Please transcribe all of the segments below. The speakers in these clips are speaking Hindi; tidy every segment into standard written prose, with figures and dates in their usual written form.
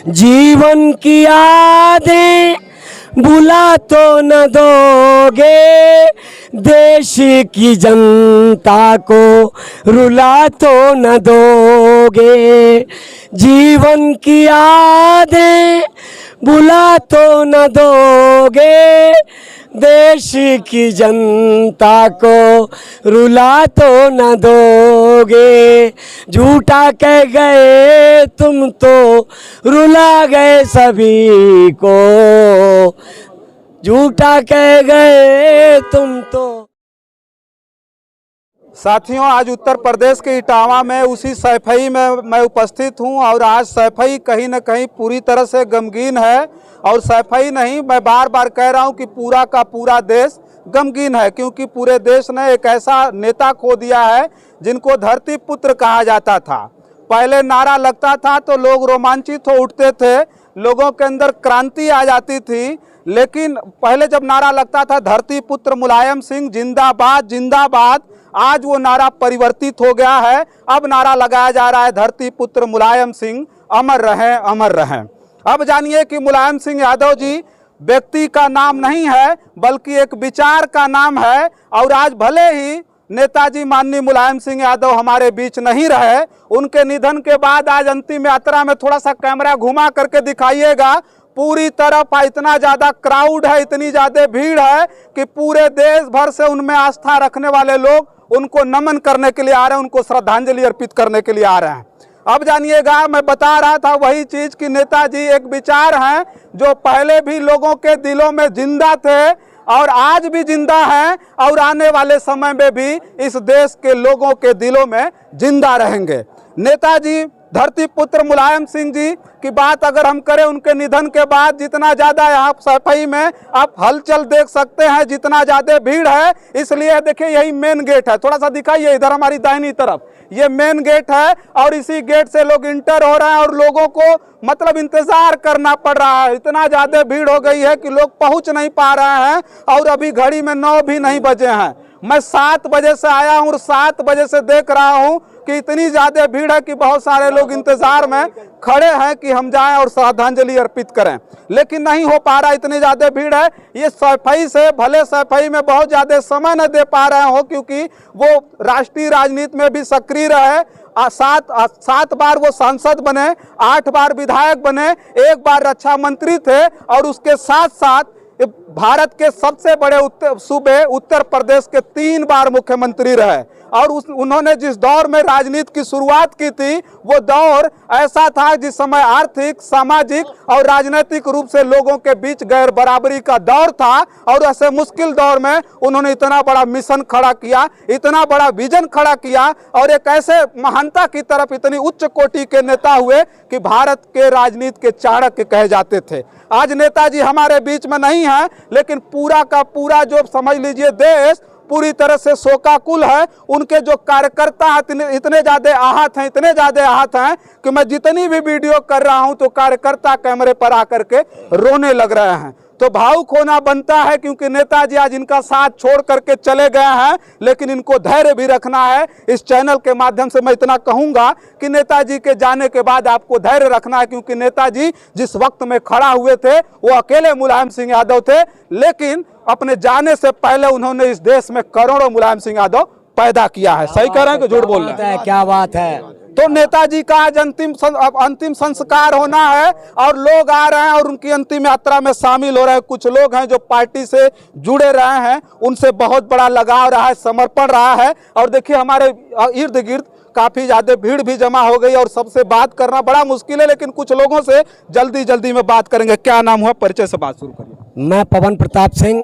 जीवन की यादें भुला तो न दोगे, देश की जनता को रुला तो न दोगे। जीवन की यादें भुला तो न दोगे, देश की जनता को रुला तो न दोगे। झूठा कह गए तुम तो रुला गए सभी को, झूठा कह गए तुम तो। साथियों, आज उत्तर प्रदेश के इटावा में उसी सैफई में मैं उपस्थित हूं और आज सैफई कहीं न कहीं पूरी तरह से गमगीन है। और सैफई नहीं, मैं बार बार कह रहा हूं कि पूरा का पूरा देश गमगीन है, क्योंकि पूरे देश ने एक ऐसा नेता खो दिया है जिनको धरती पुत्र कहा जाता था। पहले नारा लगता था तो लोग रोमांचित हो उठते थे, लोगों के अंदर क्रांति आ जाती थी। लेकिन पहले जब नारा लगता था धरती पुत्र मुलायम सिंह जिंदाबाद जिंदाबाद, आज वो नारा परिवर्तित हो गया है। अब नारा लगाया जा रहा है धरती पुत्र मुलायम सिंह अमर रहें अमर रहें। अब जानिए कि मुलायम सिंह यादव जी व्यक्ति का नाम नहीं है बल्कि एक विचार का नाम है। और आज भले ही नेताजी माननीय मुलायम सिंह यादव हमारे बीच नहीं रहे, उनके निधन के बाद आज अंतिम यात्रा में थोड़ा सा कैमरा घुमा करके दिखाइएगा, पूरी तरफ इतना ज़्यादा क्राउड है, इतनी ज़्यादा भीड़ है कि पूरे देश भर से उनमें आस्था रखने वाले लोग उनको नमन करने के लिए आ रहे हैं, उनको श्रद्धांजलि अर्पित करने के लिए आ रहे हैं। अब जानिएगा, मैं बता रहा था वही चीज़ कि नेताजी एक विचार हैं जो पहले भी लोगों के दिलों में जिंदा थे और आज भी जिंदा हैं और आने वाले समय में भी इस देश के लोगों के दिलों में जिंदा रहेंगे। नेताजी धरती पुत्र मुलायम सिंह जी की बात अगर हम करें, उनके निधन के बाद जितना ज़्यादा यहाँ सैफई में आप हलचल देख सकते हैं, जितना ज़्यादा भीड़ है। इसलिए देखिए यही मेन गेट है, थोड़ा सा दिखाइए इधर हमारी दाहिनी तरफ, ये मेन गेट है और इसी गेट से लोग इंटर हो रहे हैं और लोगों को मतलब इंतजार करना पड़ रहा है। इतना ज़्यादा भीड़ हो गई है कि लोग पहुँच नहीं पा रहे हैं और अभी घड़ी में 9 भी नहीं बजे हैं। मैं 7 बजे से आया हूँ और 7 बजे से देख रहा हूँ कि इतनी ज़्यादा भीड़ है कि बहुत सारे लोग इंतज़ार में खड़े हैं कि हम जाएं और श्रद्धांजलि अर्पित करें, लेकिन नहीं हो पा रहा, इतनी ज़्यादा भीड़ है। ये सैफई से भले सैफई में बहुत ज़्यादा समय न दे पा रहे हो क्योंकि वो राष्ट्रीय राजनीति में भी सक्रिय रहे। 7 बार वो सांसद बने, 8 बार विधायक बने, 1 बार रक्षा मंत्री थे और उसके साथ साथ भारत के सबसे बड़े सूबे उत्तर प्रदेश के 3 बार मुख्यमंत्री रहे। और उन्होंने जिस दौर में राजनीति की शुरुआत की थी वो दौर ऐसा था जिस समय आर्थिक, सामाजिक और राजनीतिक रूप से लोगों के बीच गैर बराबरी का दौर था। और ऐसे मुश्किल दौर में उन्होंने इतना बड़ा मिशन खड़ा किया, इतना बड़ा विजन खड़ा किया और एक ऐसे महानता की तरफ इतनी उच्च कोटि के नेता हुए कि भारत के राजनीति के चाणक्य कहे जाते थे। आज नेताजी हमारे बीच में नहीं है, लेकिन पूरा का पूरा जो समझ लीजिए देश पूरी तरह से शोकाकुल है। उनके जो कार्यकर्ता इतने ज़्यादा आहत हैं, इतने ज़्यादा आहत हैं कि मैं जितनी भी वीडियो कर रहा हूं तो कार्यकर्ता कैमरे पर आकर के रोने लग रहे हैं। तो भावुक होना बनता है क्योंकि नेताजी आज इनका साथ छोड़ करके चले गए हैं, लेकिन इनको धैर्य भी रखना है। इस चैनल के माध्यम से मैं इतना कहूँगा कि नेताजी के जाने के बाद आपको धैर्य रखना है, क्योंकि नेताजी जिस वक्त में खड़ा हुए थे वो अकेले मुलायम सिंह यादव थे, लेकिन अपने जाने से पहले उन्होंने इस देश में करोड़ों मुलायम सिंह यादव पैदा किया है। सही कह रहे हैं कि झूठ बोल रहे हैं? क्या बात है। तो नेताजी का आज अंतिम संस्कार होना है और लोग आ रहे हैं और उनकी अंतिम यात्रा में शामिल हो रहे हैं। कुछ लोग हैं जो पार्टी से जुड़े रहे हैं, उनसे बहुत बड़ा लगाव रहा है, समर्पण रहा है। और देखिए हमारे इर्द गिर्द काफ़ी ज़्यादा भीड़ भी जमा हो गई और सबसे बात करना बड़ा मुश्किल है, लेकिन कुछ लोगों से जल्दी में बात करेंगे। क्या नाम हुआ, परिचय से बात शुरू करिए। मैं पवन प्रताप सिंह,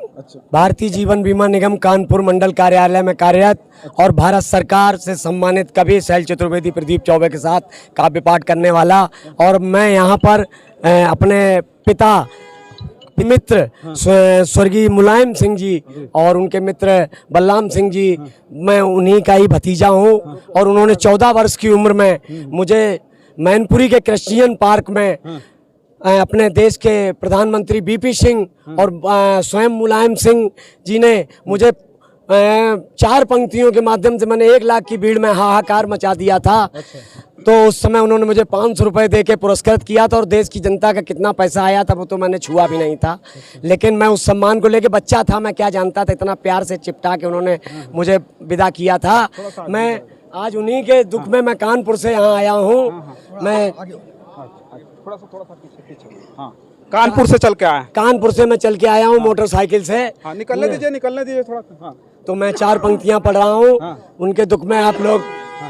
भारतीय जीवन बीमा निगम कानपुर मंडल कार्यालय में कार्यरत और भारत सरकार से सम्मानित कवि शैल चतुर्वेदी प्रदीप चौबे के साथ काव्य पाठ करने वाला। और मैं यहाँ पर अपने पिता मित्र स्वर्गीय मुलायम सिंह जी और उनके मित्र बलराम सिंह जी, मैं उन्हीं का ही भतीजा हूँ। और उन्होंने 14 वर्ष की उम्र में मुझे मैनपुरी के क्रिश्चियन पार्क में अपने देश के प्रधानमंत्री बीपी सिंह और स्वयं मुलायम सिंह जी ने मुझे 4 पंक्तियों के माध्यम से मैंने 1 लाख की भीड़ में हाहाकार मचा दिया था। तो उस समय उन्होंने मुझे 500 रुपये दे के पुरस्कृत किया था और देश की जनता का कितना पैसा आया था वो तो मैंने छुआ भी नहीं था। लेकिन मैं उस सम्मान को लेके बच्चा था, मैं क्या जानता था, इतना प्यार से चिपटा के उन्होंने मुझे विदा किया था। मैं आज उन्हीं के दुख में मैं कानपुर से यहाँ आया हूँ। मैं थोड़ा सा पीछे। हाँ, कानपुर से चल के आए। कानपुर से मैं चल के आया हूँ मोटरसाइकिल से। हाँ, निकलने दीजिए थोड़ा सा। हाँ। तो मैं 4 पंक्तियाँ पढ़ रहा हूँ। उनके दुख में आप लोग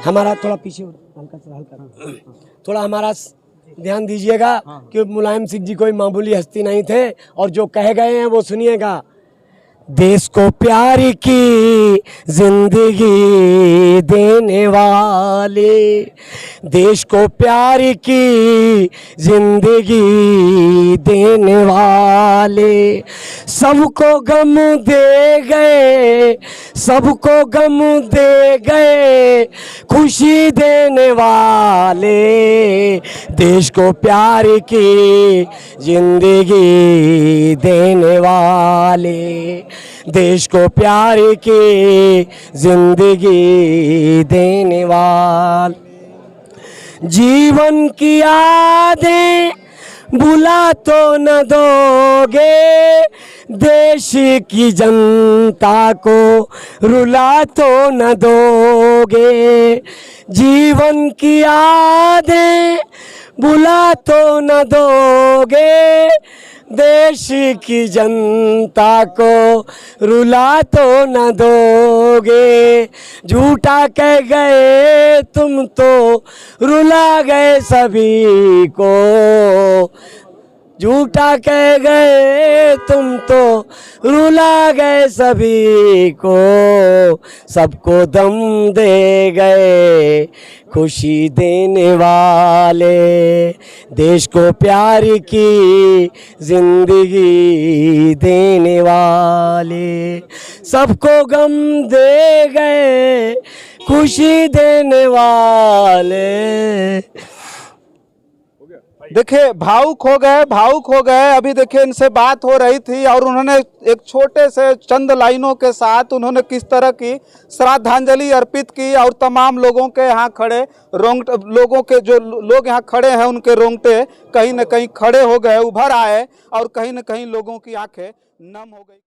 हमारा थोड़ा पीछे हल्का थोड़ा हमारा ध्यान दीजिएगा कि मुलायम सिंह जी कोई मामूली हस्ती नहीं थे और जो कह गए हैं वो सुनिएगा। देश को प्यार की जिंदगी देने वाले, देश को प्यार की जिंदगी देने वाले, सबको गम दे गए, सबको गम दे गए, खुशी देने वाले, देश को प्यार की जिंदगी देने वाले, देश को प्यार की जिंदगी देने वाले। जीवन की यादें भुला तो न दोगे, देश की जनता को रुला तो न दोगे, जीवन की यादें भुला तो न दोगे, देश की जनता को रुला तो न दोगे, झूठा कह गए तुम तो रुला गए सभी को, झूठा कह गए तुम तो रुला गए सभी को, सबको दम दे गए खुशी देने वाले, देश को प्यार की जिंदगी देने वाले, सबको गम दे गए खुशी देने वाले। देखिए भावुक हो गए। अभी देखिए इनसे बात हो रही थी और उन्होंने एक छोटे से चंद लाइनों के साथ उन्होंने किस तरह की श्रद्धांजलि अर्पित की और तमाम लोगों के यहाँ खड़े लोगों के जो लोग यहाँ खड़े हैं उनके रोंगटे कहीं न कहीं खड़े हो गए, उभर आए और कहीं न कहीं लोगों की आंखें नम हो गई।